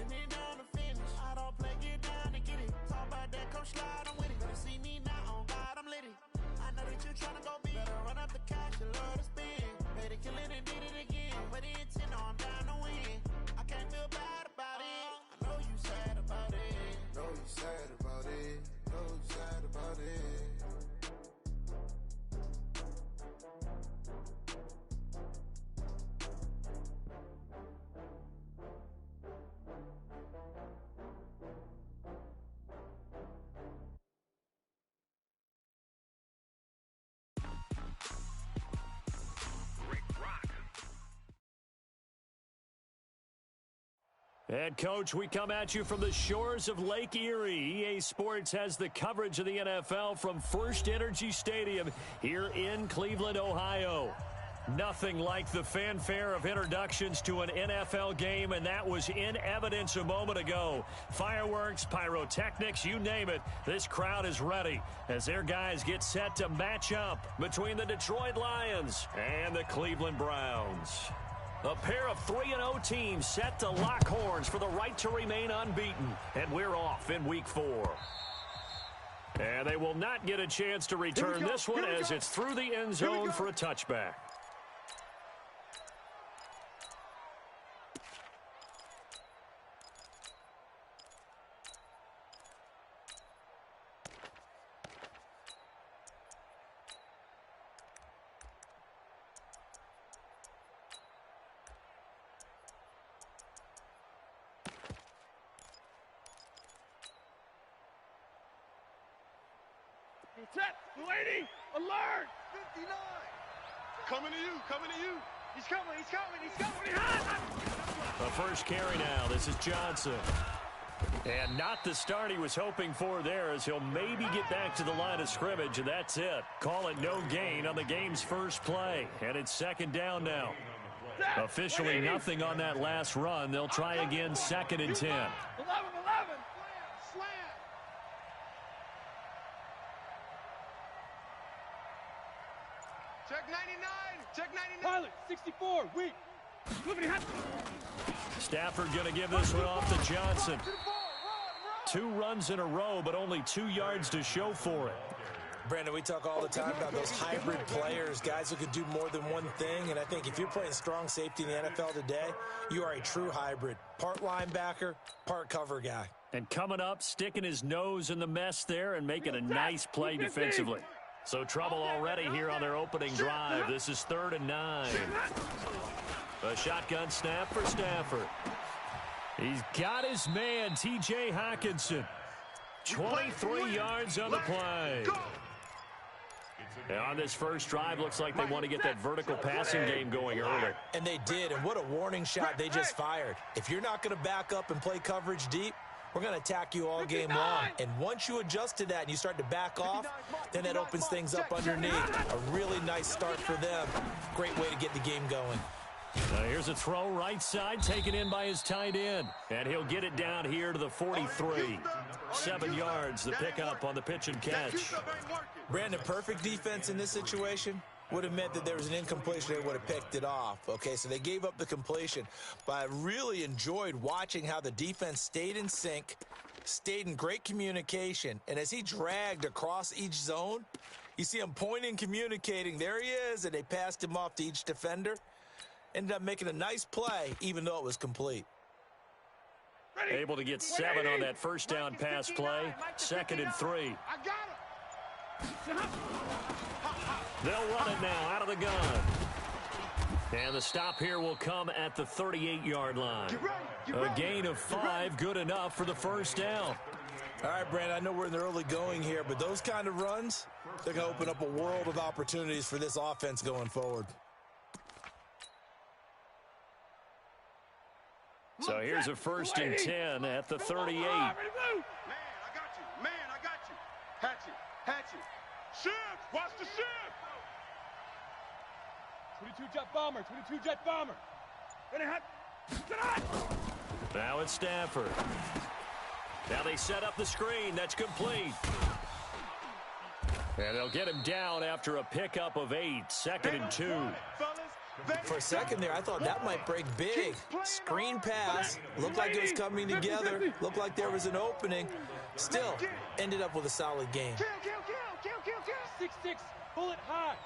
holding it down to finish. I don't play, get down and get it. Talk about that, come slide, I'm with it. Better see me now, on God, I'm litty. I know that you tryna go big. Better run up the cash, you love to spend. Better kill it and did it again. But the intent, I'm down to win. I can't feel bad about it. I know you sad about it. Know you sad about it. Know you sad about it. And, Coach, we come at you from the shores of Lake Erie. EA Sports has the coverage of the NFL from First Energy Stadium here in Cleveland, Ohio. Nothing like the fanfare of introductions to an NFL game, and that was in evidence a moment ago. Fireworks, pyrotechnics, you name it, this crowd is ready as their guys get set to match up between the Detroit Lions and the Cleveland Browns. A pair of 3-0 teams set to lock horns for the right to remain unbeaten. And we're off in Week 4. And they will not get a chance to return this one as it's through the end zone for a touchback. Set, lady, alert! 59. Coming to you, coming to you. He's coming, he's coming, he's coming. The first carry now. This is Johnson. And not the start he was hoping for there, as he'll maybe get back to the line of scrimmage, and that's it. Call it no gain on the game's first play. And it's second down now. Officially nothing on that last run. They'll try again, 2nd and 10. 11. Slam. Check 99. Check 99. Pilot, 64. Weak. Stafford going to give this one off to Johnson. 2 runs in a row, but only 2 yards to show for it. Brandon, we talk all the time about those hybrid players, guys who could do more than one thing. And I think if you're playing strong safety in the NFL today, you are a true hybrid. Part linebacker, part cover guy. And coming up, sticking his nose in the mess there and making a nice play defensively. So trouble already here on their opening drive. This is 3rd and 9. A shotgun snap for Stafford. He's got his man, T.J. Hockenson. 23 yards on the play. And on this first drive, looks like they want to get that vertical passing game going early. And they did, and what a warning shot they just fired. If you're not going to back up and play coverage deep, we're going to attack you all game long. And once you adjust to that and you start to back off, then that opens things up underneath. A really nice start for them. Great way to get the game going. Here's a throw right side, taken in by his tight end. And he'll get it down here to the 43. 7 yards, the pickup on the pitch and catch. Brandon, perfect defense in this situation would have meant that there was an incompletion. They would have picked it off. Okay, so they gave up the completion. But I really enjoyed watching how the defense stayed in sync, stayed in great communication. And as he dragged across each zone, you see him pointing, communicating. There he is, and they passed him off to each defender. Ended up making a nice play, even though it was complete. Able to get 7 on that first down pass play. 2nd and 3. I got him. They'll run it now out of the gun. And the stop here will come at the 38-yard line. A gain of 5, good enough for the first down. All right, Brandon, I know we're in the early going here, but those kind of runs, they're going to open up a world of opportunities for this offense going forward. So here's a 1st and 10 at the 38. Man, I got you. Man, I got you. Hatchet. Shift. Watch the shift. 22 jet bomber. Now it's Stafford. Now they set up the screen. That's complete. And they'll get him down after a pickup of 8. 2nd and 2. Fellas, For a second there, I thought that might break big. Screen pass. Looked like it was coming together. Looked like there was an opening. Still, ended up with a solid game. 6-6, pull it high.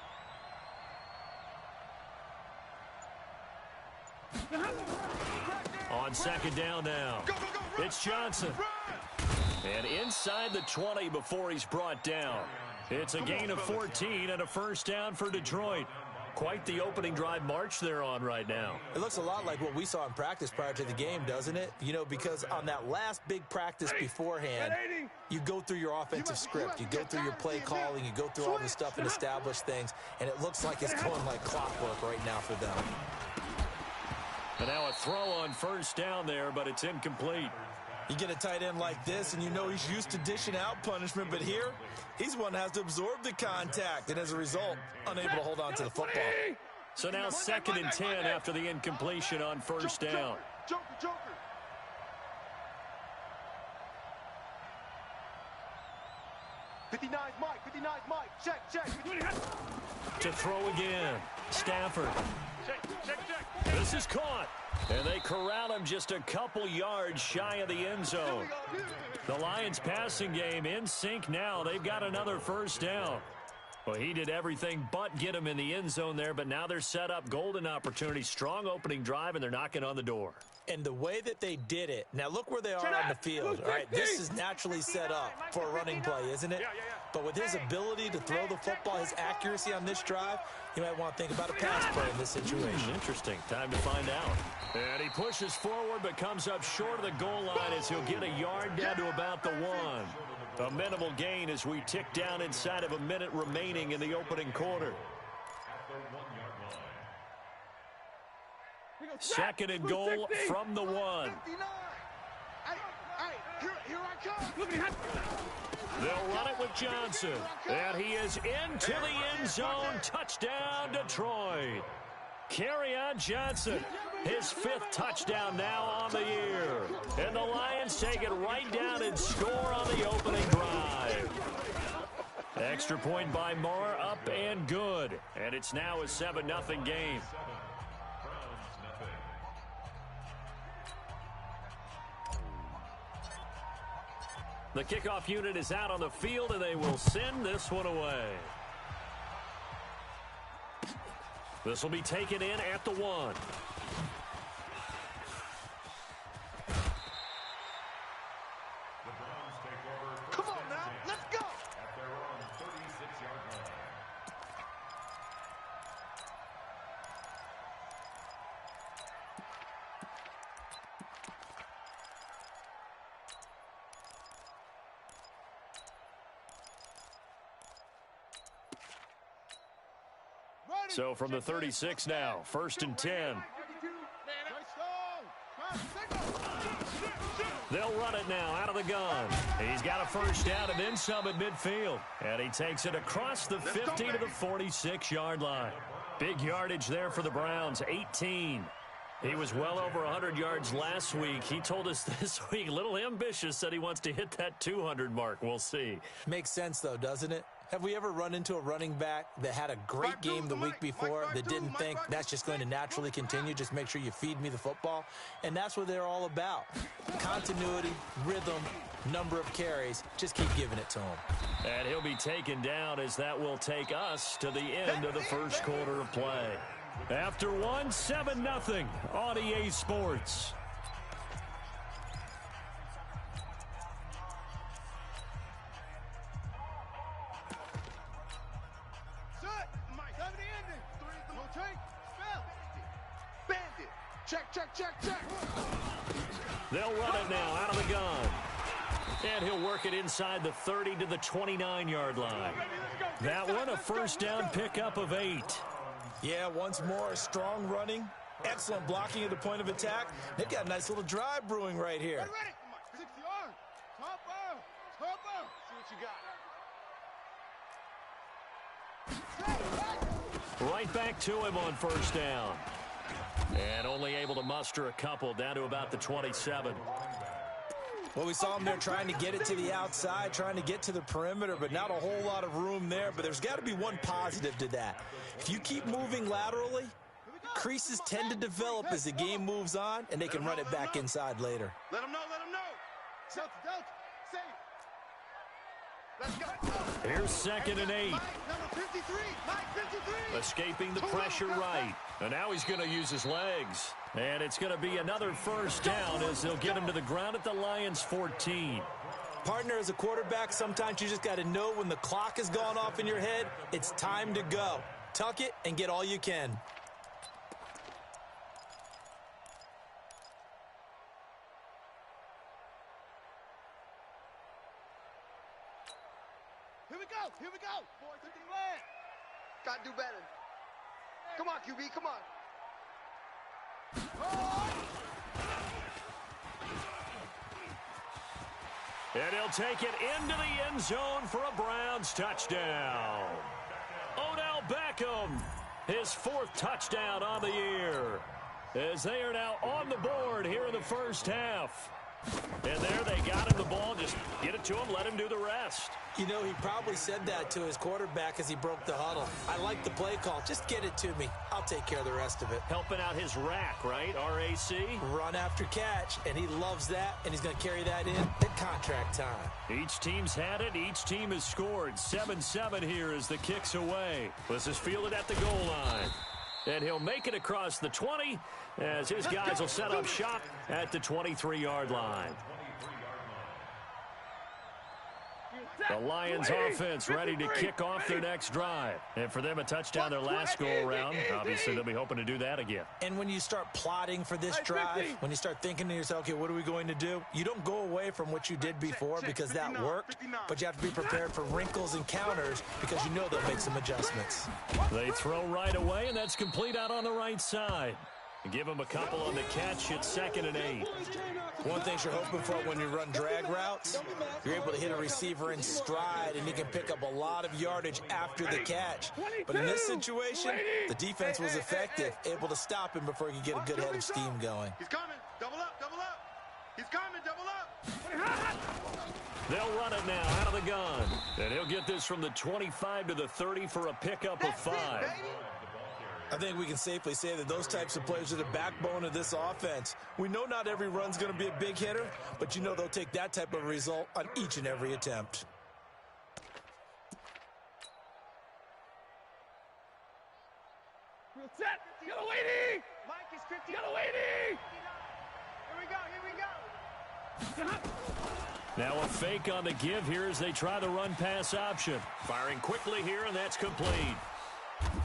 On second down now. It's Johnson. And inside the 20 before he's brought down. It's a gain of 14 and a first down for Detroit. Quite the opening drive march they're on right now. It looks a lot like what we saw in practice prior to the game, doesn't it? You know, because on that last big practice beforehand, you go through your offensive script. You go through your play calling. You go through all this stuff and establish things. And it looks like it's going like clockwork right now for them. And now a throw on first down there, but it's incomplete. You get a tight end like this, and you know he's used to dishing out punishment, but here, he's one that has to absorb the contact, and as a result, unable to hold on to the football. So now 2nd and 10 after the incompletion on first down. Joker. 59's Mike. Check. To throw again. Stafford. Check. This is caught. And they corral him just a couple yards shy of the end zone. The Lions passing game in sync now. They've got another first down. Well, he did everything but get him in the end zone there, but now they're set up. Golden opportunity, strong opening drive, and they're knocking on the door. And the way that they did it, now look where they are on the field. All right, this is naturally set up for a running play, isn't it? But with his ability to throw the football, his accuracy on this drive, you might want to think about a pass play in this situation. Interesting. Time to find out. And he pushes forward but comes up short of the goal line as he'll get a yard down to about the 1. A minimal gain as we tick down inside of a minute remaining in the opening quarter. 2nd and goal from the 1. Here I come. They'll run it with Johnson. And he is into the end zone. Touchdown, Detroit. Kerryon Johnson, his 5th touchdown now on the year. And the Lions take it right down and score on the opening drive. Extra point by Moore, up and good. And it's now a 7-0 game. The kickoff unit is out on the field, and they will send this one away. This will be taken in at the 1. Come on now, let's go. So from the 36 now, 1st and 10. They'll run it now out of the gun. He's got a first down and then some at midfield. And he takes it across the 50 to the 46-yard line. Big yardage there for the Browns, 18. He was well over 100 yards last week. He told us this week, a little ambitious, said he wants to hit that 200 mark. We'll see. Makes sense, though, doesn't it? Have we ever run into a running back that had a great game the week before that didn't think that's just going to naturally continue? Just make sure you feed me the football. And that's what they're all about. Continuity, rhythm, number of carries. Just keep giving it to him. And he'll be taken down as that will take us to the end of the first quarter of play. After 7-0 on EA Sports. Check. They'll run it now out of the gun. And he'll work it inside the 30 to the 29-yard line. That one, a first down pickup of 8. Yeah, once more, strong running, excellent blocking at the point of attack. They've got a nice little drive brewing right here. 6 yards. Top out. Right back to him on first down. And only able to muster a couple down to about the 27. Well, we saw him there trying to get it to the outside, trying to get to the perimeter, but not a whole lot of room there. But there's got to be one positive to that. If you keep moving laterally, creases tend to develop as the game moves on, and they can run it back inside later. Let him know, let him know. Delta, safe. Let's go. Here's 2nd and 8. Mike, number 53. Mike, 53. Escaping the pressure right. And now he's going to use his legs. And it's going to be another first down as they'll get him to the ground at the Lions' 14. Partner, as a quarterback, sometimes you just got to know when the clock has gone off in your head, it's time to go. Tuck it and get all you can. Here we go. Here we go. Boys, looking glad. Gotta do better. Come on, QB. Come on. And he'll take it into the end zone for a Browns touchdown. Odell Beckham, his 4th touchdown on the year, as they are now on the board here in the first half. And there they got him the ball. Just get it to him, let him do the rest. You know, he probably said that to his quarterback as he broke the huddle. I like the play call. Just get it to me. I'll take care of the rest of it. Helping out his rack, right? RAC. Run after catch, and he loves that, and he's going to carry that in at contract time. Each team's had it. Each team has scored. 7-7 here as the kick's away. This is fielded at the goal line. And he'll make it across the 20 as his guys will set up shop at the 23-yard line. The Lions offense ready to kick off their next drive. And for them, a touchdown their last go-around. Obviously, they'll be hoping to do that again. And when you start plotting for this drive, when you start thinking to yourself, okay, what are we going to do? You don't go away from what you did before because that worked, but you have to be prepared for wrinkles and counters because you know they'll make some adjustments. They throw right away, and that's complete out on the right side. Give him a couple on the catch. It's 2nd and 8. One thing you're hoping for when you run drag routes, you're able to hit a receiver in stride, and he can pick up a lot of yardage after the catch. But in this situation, the defense was effective, able to stop him before he could get a good head of steam going. He's coming. Double up, double up. He's coming, double up. They'll run it now out of the gun. And he'll get this from the 25 to the 30 for a pickup of 5. I think we can safely say that those types of players are the backbone of this offense. We know not every run's going to be a big hitter, but you know they'll take that type of result on each and every attempt. Real set. Got a lady. Mike is 50. Got a lady. Here we go. Here we go. Now a fake on the give here as they try the run-pass option. Firing quickly here, and that's complete.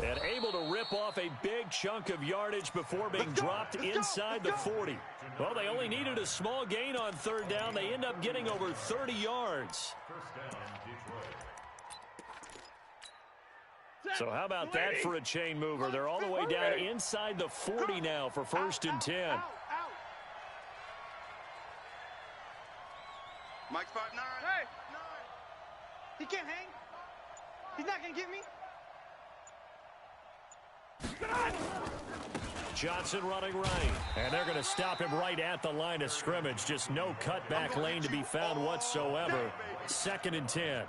And able to rip off a big chunk of yardage before being dropped inside the 40. Well, they only needed a small gain on 3rd down. They end up getting over 30 yards. So how about that for a chain mover? They're all the way down inside the 40 now for 1st and 10. Mike's 5'9". Hey! He can't hang. He's not going to get me. Johnson running right, and they're going to stop him right at the line of scrimmage. Just no cutback lane to be found whatsoever. 2nd and 10.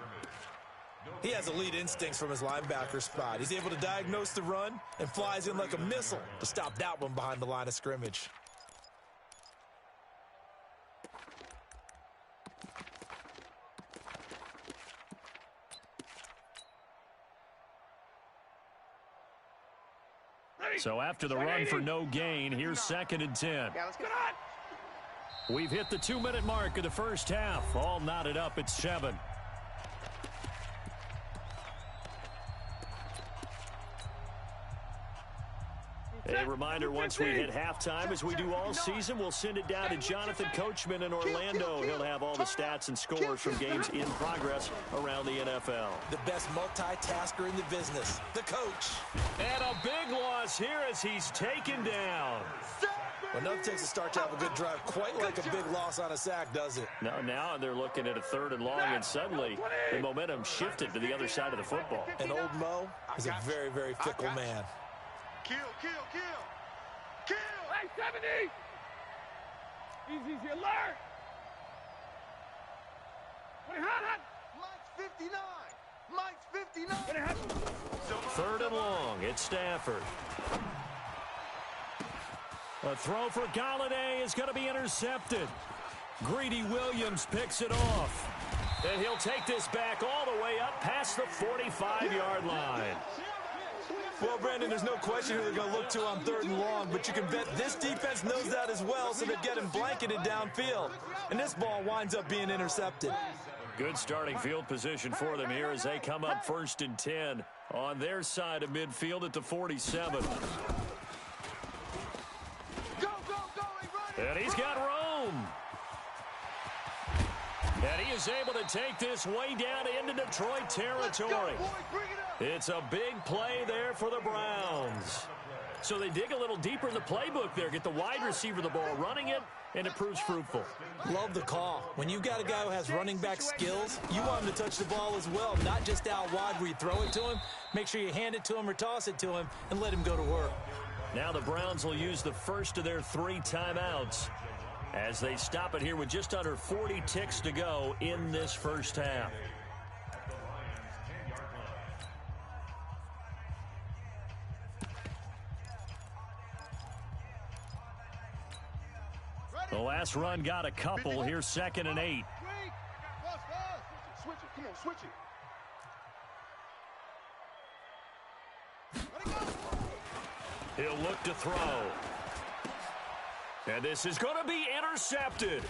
He has elite instincts from his linebacker spot. He's able to diagnose the run and flies in like a missile to stop that one behind the line of scrimmage. So after the run for no gain, here's 2nd and 10. Yeah, let's get on. We've hit the 2-minute mark of the first half. All knotted up at 7. A reminder, once we hit halftime, as we do all season, we'll send it down to Jonathan Coachman in Orlando. He'll have all the stats and scores from games in progress around the NFL. The best multitasker in the business, the coach. And a big loss here as he's taken down. Well, nothing takes a start to have a good drive quite like a big loss on a sack, does it? No, now they're looking at a 3rd and long, and suddenly the momentum shifted to the other side of the football. And old Mo is a very, very fickle man. Kill, kill, kill. Kill. Hey, 70. Easy, alert. Hot. Mike's 59. Mike's 59. 3rd and long. It's Stafford. A throw for Galladay is going to be intercepted. Greedy Williams picks it off. And he'll take this back all the way up past the 45-yard line. Well, Brandon, there's no question who they're going to look to on 3rd and long, but you can bet this defense knows that as well, so they're getting blanketed downfield. And this ball winds up being intercepted. Good starting field position for them here as they come up 1st and 10 on their side of midfield at the 47. And he's got room. And he is able to take this way down into Detroit territory. It's a big play there for the Browns. So they dig a little deeper in the playbook there, get the wide receiver the ball, running it, and it proves fruitful. Love the call. When you've got a guy who has running back skills, you want him to touch the ball as well, not just out wide where you throw it to him. Make sure you hand it to him or toss it to him and let him go to work. Now the Browns will use the first of their 3 timeouts as they stop it here with just under 40 ticks to go in this first half. The last run got a couple. Here's 2nd and 8. Switch it. Come on, switch it. He'll look to throw. And this is going to be intercepted.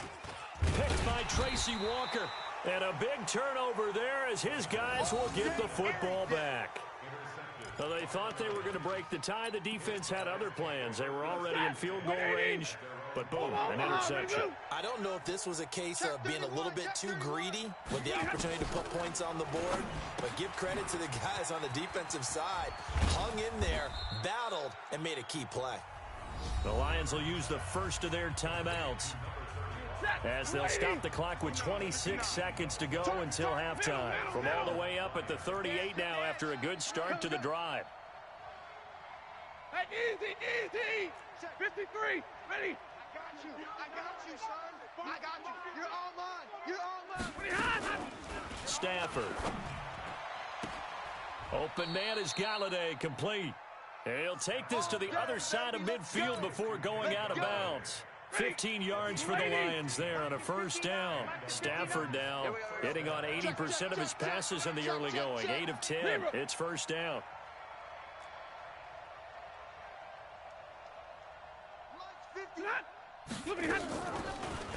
Picked by Tracy Walker. And a big turnover there as his guys will get the football back. So they thought they were going to break the tie. The defense had other plans. They were already in field goal range. But boom, an interception. I don't know if this was a case of being a little bit too greedy with the opportunity to put points on the board, but give credit to the guys on the defensive side. Hung in there, battled, and made a key play. The Lions will use the first of their timeouts as they'll stop the clock with 26 seconds to go until halftime. From all the way up at the 38 now after a good start to the drive. Hey, easy. 53, ready. I got you, son. I got you. You're all mine. Stafford. Open man is Galladay, complete. And he'll take this to the other side of midfield before going out of bounds. 15 yards for the Lions there on a first down. Stafford now hitting on 80% of his passes in the early going. 8 of 10. It's first down.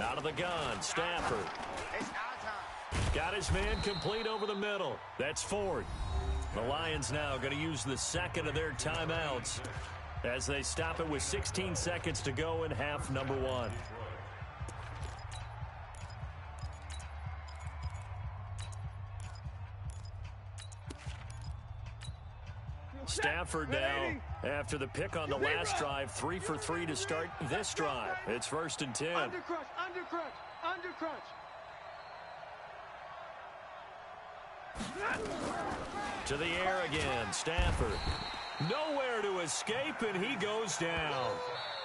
Out of the gun, Stafford. Got his man complete over the middle. That's Ford. The Lions now going to use the second of their timeouts as they stop it with 16 seconds to go in half number 1. Stafford now, after the pick on the last drive, 3 for 3 to start this drive. It's 1st and 10. Under crunch. To the air again, Stafford. Nowhere to escape, and he goes down.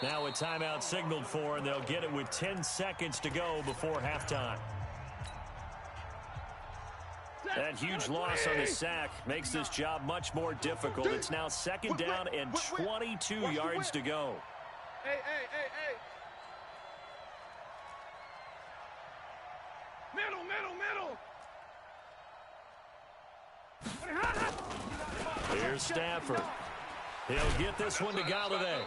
Now a timeout signaled for, and they'll get it with 10 seconds to go before halftime. That huge loss on the sack makes this job much more difficult. It's now 2nd down and 22 yards to go. Hey. Middle. Here's Stafford. He'll get this one to Galladay.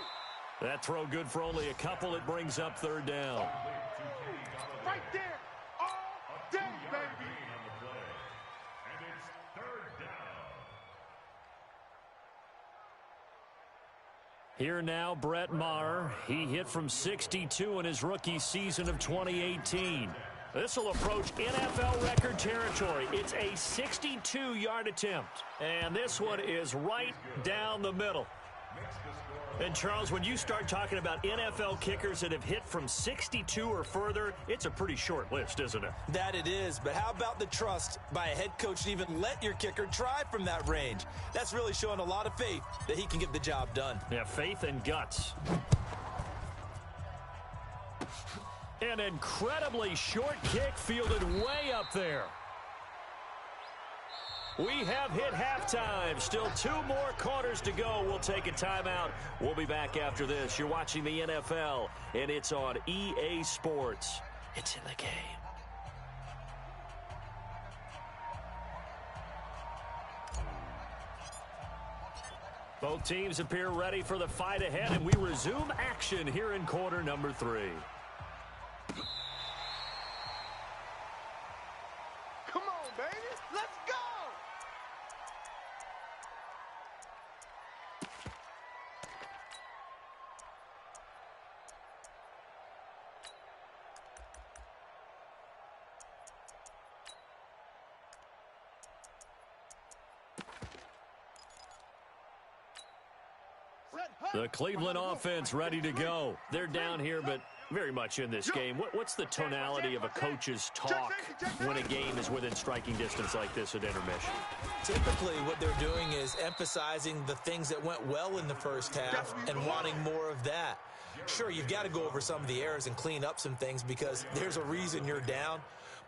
That throw good for only a couple. It brings up 3rd down. Right there. All day, baby. Here now, Brett Maher. He hit from 62 in his rookie season of 2018. This will approach NFL record territory. It's a 62-yard attempt. And this one is right down the middle. And, Charles, when you start talking about NFL kickers that have hit from 62 or further, it's a pretty short list, isn't it? That it is, but how about the trust by a head coach to even let your kicker try from that range? That's really showing a lot of faith that he can get the job done. Yeah, faith and guts. An incredibly short kick fielded way up there. We have hit halftime. Still 2 more quarters to go. We'll take a timeout. We'll be back after this. You're watching the NFL, and it's on EA Sports. It's in the game. Both teams appear ready for the fight ahead, and we resume action here in quarter number 3. Come on, baby. Let's go. The Cleveland offense ready to go. They're down here, but very much in this game. What's the tonality of a coach's talk when a game is within striking distance like this at intermission? Typically, what they're doing is emphasizing the things that went well in the first half and wanting more of that. Sure, you've got to go over some of the errors and clean up some things because there's a reason you're down.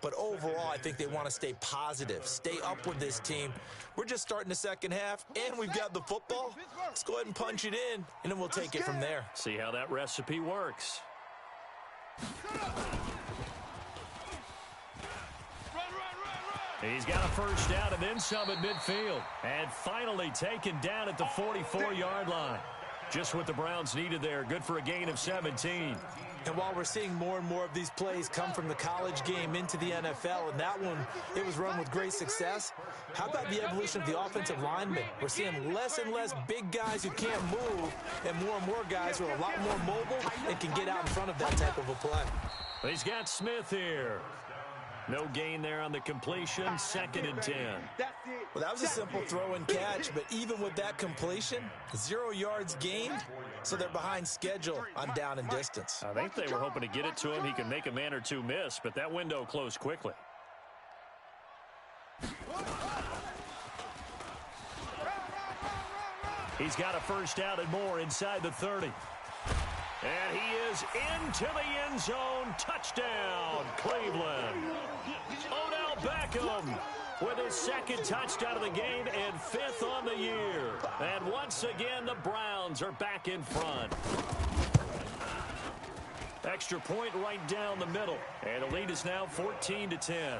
But overall, I think they want to stay positive, stay up with this team. We're just starting the second half, and we've got the football. Let's go ahead and punch it in, and then we'll take it from there. See how that recipe works. He's got a first down and then some at midfield. And finally taken down at the 44-yard line. Just what the Browns needed there. Good for a gain of 17. And while we're seeing more and more of these plays come from the college game into the NFL, and that one, it was run with great success, how about the evolution of the offensive linemen? We're seeing less and less big guys who can't move, and more guys who are a lot more mobile and can get out in front of that type of a play. He's got Smith here. No gain there on the completion, 2nd and 10. Well, that was a simple throw and catch, but even with that completion, 0 yards gained, so they're behind schedule on down and distance. I think they were hoping to get it to him. He could make a man or two miss, but that window closed quickly. He's got a first down and more inside the 30. And he is into the end zone. Touchdown, Cleveland. Odell Beckham with his 2nd touchdown of the game and 5th on the year. And once again, the Browns are back in front. Extra point right down the middle. And the lead is now 14-10.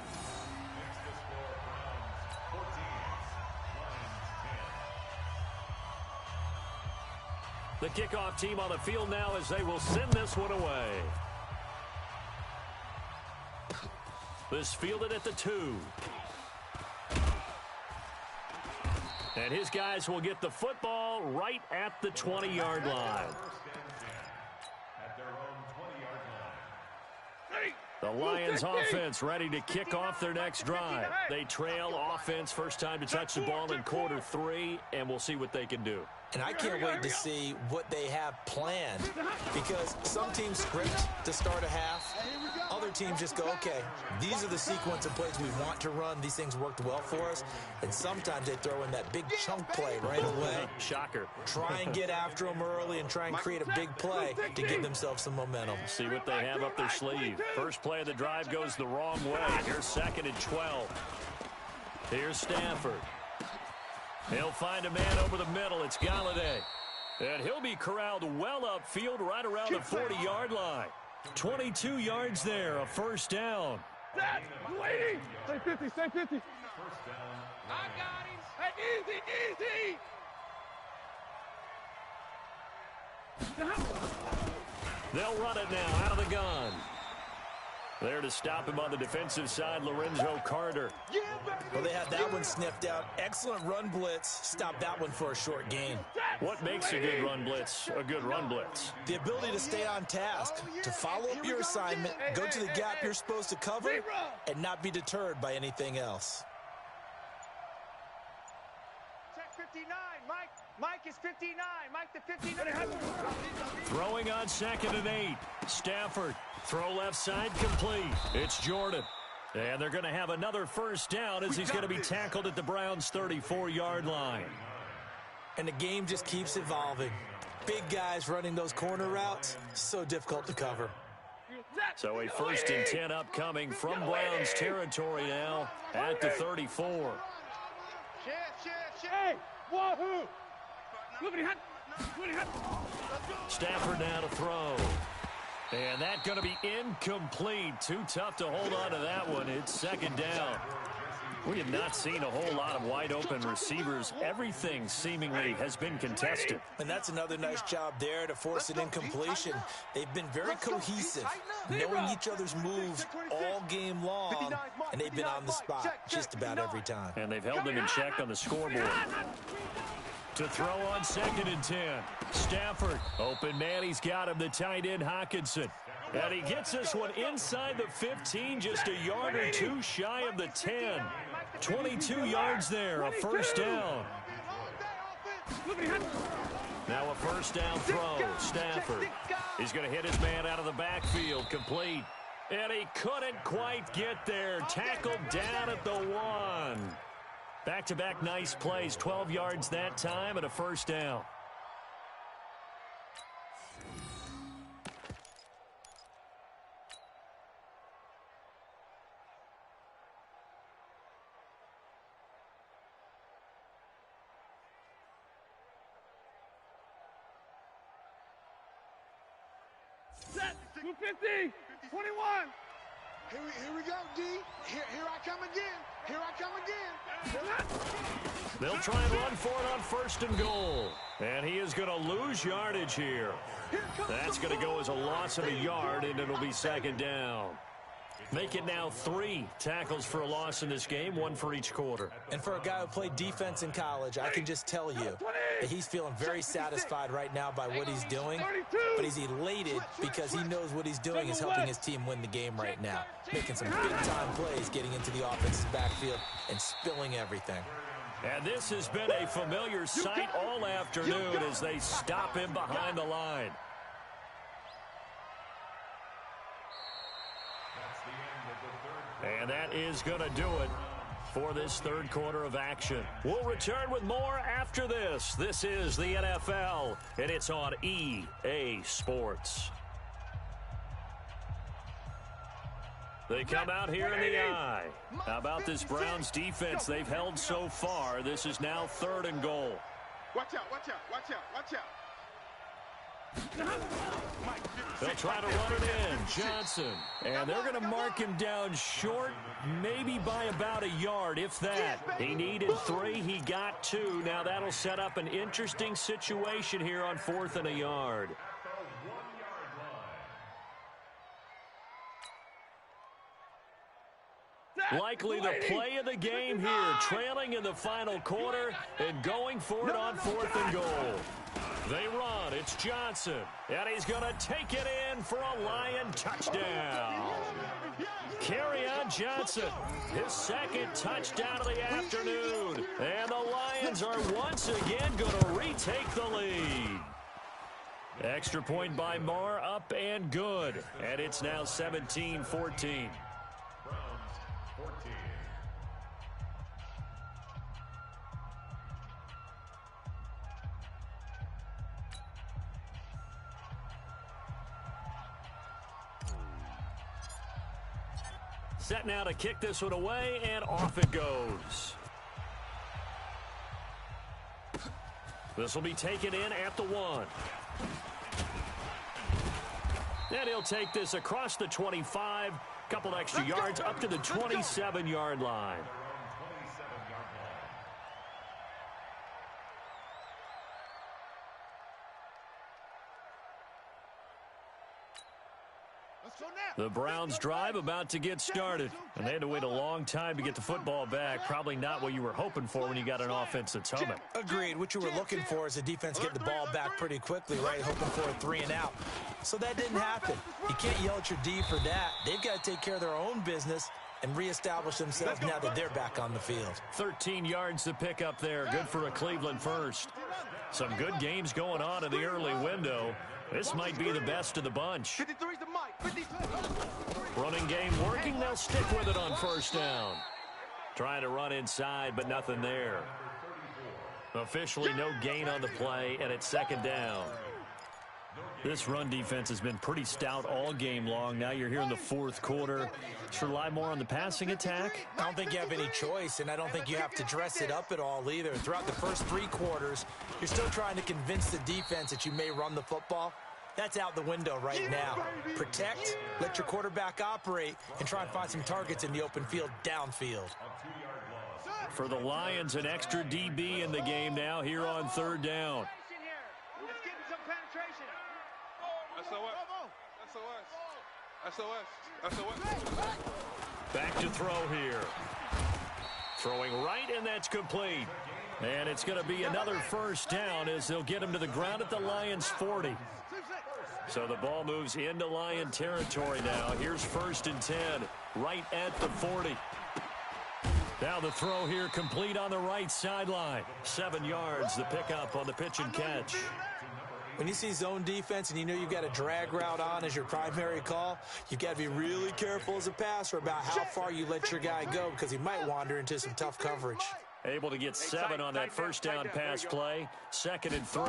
The kickoff team on the field now as they will send this one away. This fielded at the 2. And his guys will get the football right at the 20-yard line. The Lions offense ready to kick off their next drive. They trail offense, first time to touch the ball in quarter 3, and we'll see what they can do. And I can't wait to see what they have planned, because some teams script to start a half. Other teams just go, okay, these are the sequence of plays we want to run. These things worked well for us. And sometimes they throw in that big chunk play right away. Shocker. Try and get after them early and try and create a big play to give themselves some momentum. See what they have up their sleeve. First play of the drive goes the wrong way. Here's 2nd and 12. Here's Stafford. He'll find a man over the middle. It's Galladay. And he'll be corralled well upfield right around the 40-yard line. 22 yards there, a first down. That's waiting. Stay 50, stay 50. I got him. Hey, easy. They'll run it now out of the gun. There to stop him on the defensive side, Lorenzo Carter. Well, they had that one sniffed out. Excellent run blitz. Stop that one for a short gain. What makes a good run blitz a good run blitz? The ability to stay on task, to follow up your assignment, go to the gap you're supposed to cover, and not be deterred by anything else. Check 59, Mike. Mike is 59. Mike the 59. Throwing on 2nd and 8. Stafford. Throw left side complete. It's Jordan. And they're going to have another first down as he's going to be tackled at the Browns' 34-yard line. And the game just keeps evolving. Big guys running those corner routes, so difficult to cover. So a 1st and 10 upcoming from Browns territory now at the 34. Hey, wahoo! Stafford now to throw. And that's going to be incomplete. Too tough to hold on to that one. It's second down. We have not seen a whole lot of wide-open receivers. Everything seemingly has been contested. And that's another nice job there to force an incompletion. They've been very cohesive, knowing each other's moves all game long, and they've been on the spot just about every time. And they've held them in check on the scoreboard. To throw on 2nd and 10. Stafford, open man, he's got him, the tight end Hockenson. And he gets this one inside the 15, just a yard or two shy of the 10. 22 yards there, a first down. Now a first down throw. Stafford. He's going to hit his man out of the backfield, complete. And he couldn't quite get there. Tackled down at the 1. Back-to-back nice plays, 12 yards that time and a first down. Set, 250, 21. Here we go, D. Here I come again. Here I come again. They'll try and run for it on 1st and goal. And he is going to lose yardage here. That's going to go as a loss of a yard, and it'll be second down. Make it now 3 tackles for a loss in this game, 1 for each quarter. And for a guy who played defense in college, I can just tell you that he's feeling very satisfied right now by what he's doing, but he's elated because he knows what he's doing is helping his team win the game right now, making some big-time plays, getting into the offensive backfield and spilling everything. And this has been a familiar sight all afternoon as they stop him behind the line. And that is going to do it for this third quarter of action. We'll return with more after this. This is the NFL, and it's on EA Sports. They come out here in the eye. How about this Browns defense they've held so far? This is now 3rd and goal. Watch out, watch out, watch out, watch out. They'll try to run it in. Johnson. And they're going to mark him down short, maybe by about a yard, if that. He needed 3. He got 2. Now that'll set up an interesting situation here on 4th and a yard. Likely the play of the game here, trailing in the final quarter and going for it on 4th and goal. They run. It's Johnson. And he's going to take it in for a Lion touchdown. Kerryon Johnson, his 2nd touchdown of the afternoon. And the Lions are once again going to retake the lead. Extra point by Marr, up and good. And it's now 17-14. Set now to kick this one away, and off it goes. This will be taken in at the 1. And he'll take this across the 25, couple extra yards up to the 27-yard line. The Browns drive about to get started. And they had to wait a long time to get the football back. Probably not what you were hoping for when you got an offense that's humming. Agreed. What you were looking for is the defense getting the ball back pretty quickly, right? Hoping for a 3 and out. So that didn't happen. You can't yell at your D for that. They've got to take care of their own business and reestablish themselves now that they're back on the field. 13 yards to pick up there. Good for a Cleveland first. Some good games going on in the early window. This might be the best of the bunch. Running game working. They'll stick with it on 1st down. Trying to run inside, but nothing there. Officially no gain on the play, and it's 2nd down. This run defense has been pretty stout all game long. Now you're here in the fourth quarter. Should rely more on the passing attack? I don't think you have any choice, and I don't think you have to dress it up at all either. Throughout the first 3 quarters, you're still trying to convince the defense that you may run the football. That's out the window right now. Protect, let your quarterback operate, and try and find some targets in the open field downfield. For the Lions, an extra DB in the game now here on third down. Back to throw here. Throwing right, and that's complete. And it's going to be another first down as they'll get him to the ground at the Lions' 40. So the ball moves into Lion territory now. Here's 1st and 10, right at the 40. Now the throw here complete on the right sideline. 7 yards, the pickup on the pitch and catch. When you see zone defense and you know you've got a drag route on as your primary call, you've got to be really careful as a passer about how far you let your guy go because he might wander into some tough coverage. Able to get 7 on that first down pass play. 2nd and 3.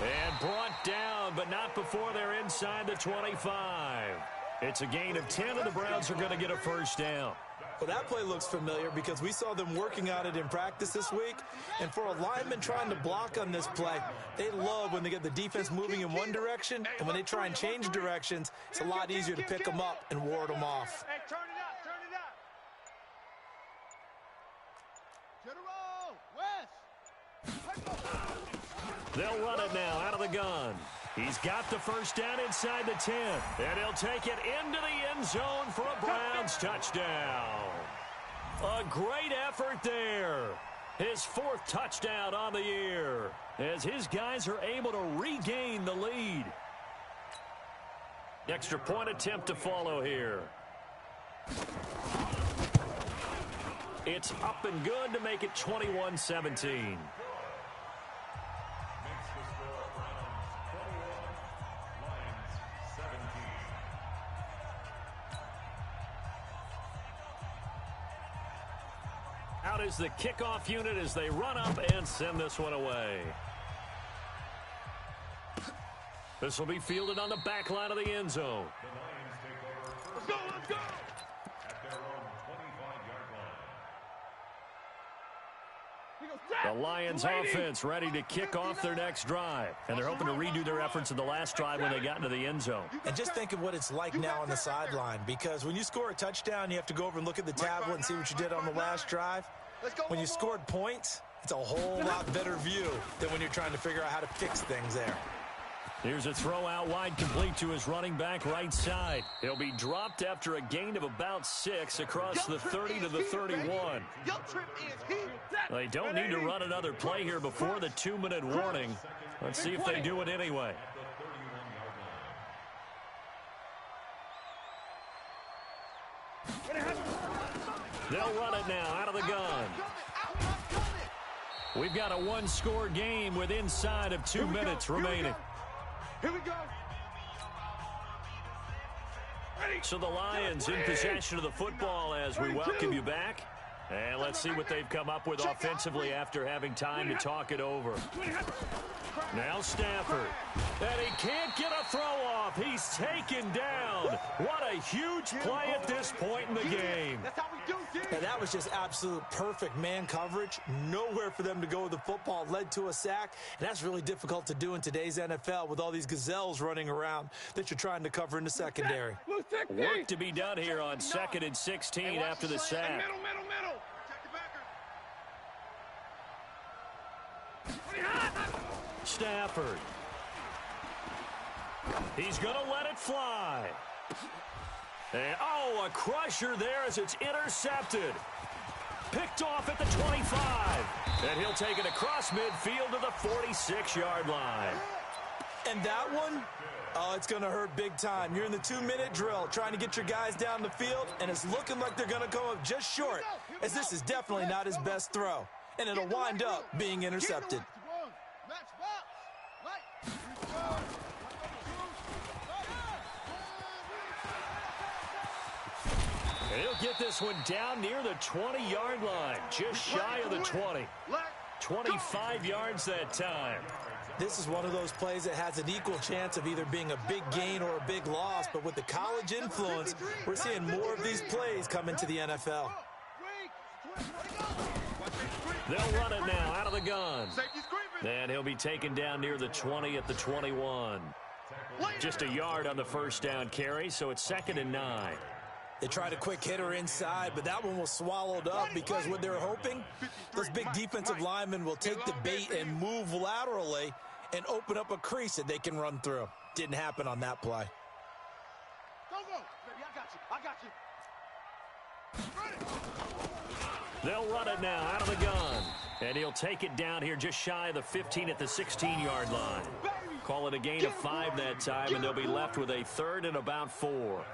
And brought down, but not before they're inside the 25. It's a gain of 10, and the Browns are going to get a first down. Well, that play looks familiar because we saw them working on it in practice this week. And for a lineman trying to block on this play, they love when they get the defense moving in one direction. And when they try and change directions, it's a lot easier to pick them up and ward them off. Hey, turn it up, turn it up. General, West. They'll run it now out of the gun. He's got the first down inside the 10. And he'll take it into the end zone for a Browns touchdown. A great effort there. His 4th touchdown on the year as his guys are able to regain the lead. Extra point attempt to follow here. It's up and good to make it 21-17. Out is the kickoff unit as they run up and send this one away. This will be fielded on the back line of the end zone. Let's go, let's go. At their own 25-yard line. The Lions offense ready to kick off their next drive. And they're hoping to redo their efforts in the last drive when they got into the end zone. And just think of what it's like now on the sideline, because when you score a touchdown, you have to go over and look at the tablet and see what you did on the last drive. When you scored points, it's a whole lot better view than when you're trying to figure out how to fix things there. Here's a throw out wide complete to his running back right side. He'll be dropped after a gain of about 6 across the 30 to the 31. They don't need to run another play here before the 2-minute warning. Let's see if they do it anyway. They'll run it now out of the gun. We've got a 1-score game with inside of 2 minutes remaining. Here we go. So the Lions in possession of the football as we welcome you back. And let's see what they've come up with offensively after having time to talk it over. Now Stafford. And he can't get a throw off. He's taken down. What a huge play at this point in the game. And that was just absolute perfect man coverage. Nowhere for them to go with the football. Led to a sack. And that's really difficult to do in today's NFL with all these gazelles running around that you're trying to cover in the secondary. Work to be done here on 2nd and 16 after the sack. Middle. Stafford. He's going to let it fly. And, a crusher there as it's intercepted. Picked off at the 25. And he'll take it across midfield to the 46-yard line. And that one, it's going to hurt big time. You're in the 2-minute drill trying to get your guys down the field, and it's looking like they're going to come up just short, as this is definitely not his best throw. And it'll wind up being intercepted. He'll get this one down near the 20-yard line, just shy of the 20. 25 yards that time. This is one of those plays that has an equal chance of either being a big gain or a big loss, but with the college influence, we're seeing more of these plays come into the NFL. They'll run it now out of the gun. And he'll be taken down near the 20 at the 21. Just a yard on the first down carry, so it's 2nd and 9. They tried a quick hitter inside, but that one was swallowed up because what they're hoping, those big defensive linemen will take the bait and move laterally and open up a crease that they can run through. Didn't happen on that play. Go, baby, I got you. They'll run it now out of the gun. And he'll take it down here just shy of the 15 at the 16-yard line. Call it a gain of 5 that time, and they'll be left with a 3rd and about 4.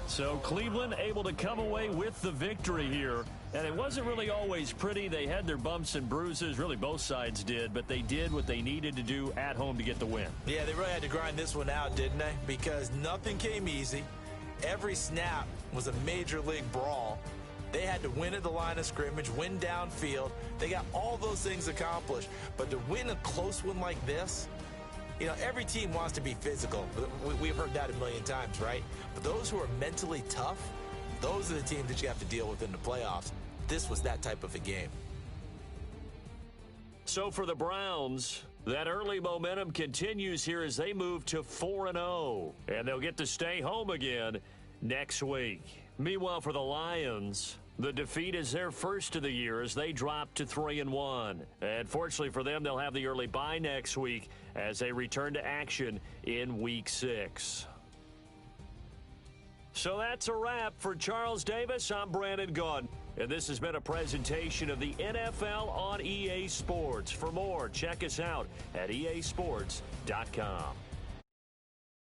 So Cleveland able to come away with the victory here. And it wasn't really always pretty. They had their bumps and bruises. Really, both sides did. But they did what they needed to do at home to get the win. Yeah, they really had to grind this one out, didn't they? Because nothing came easy. Every snap was a major league brawl. They had to win at the line of scrimmage, win downfield. They got all those things accomplished. But to win a close one like this, you know, every team wants to be physical. We've heard that a million times, right? But those who are mentally tough, those are the teams that you have to deal with in the playoffs. This was that type of a game. So for the Browns, that early momentum continues here as they move to 4-0. And they'll get to stay home again next week. Meanwhile, for the Lions, the defeat is their first of the year as they drop to 3-1. And fortunately for them, they'll have the early bye next week as they return to action in Week 6. So that's a wrap for Charles Davis. I'm Brandon Gaudin. And this has been a presentation of the NFL on EA Sports. For more, check us out at easports.com.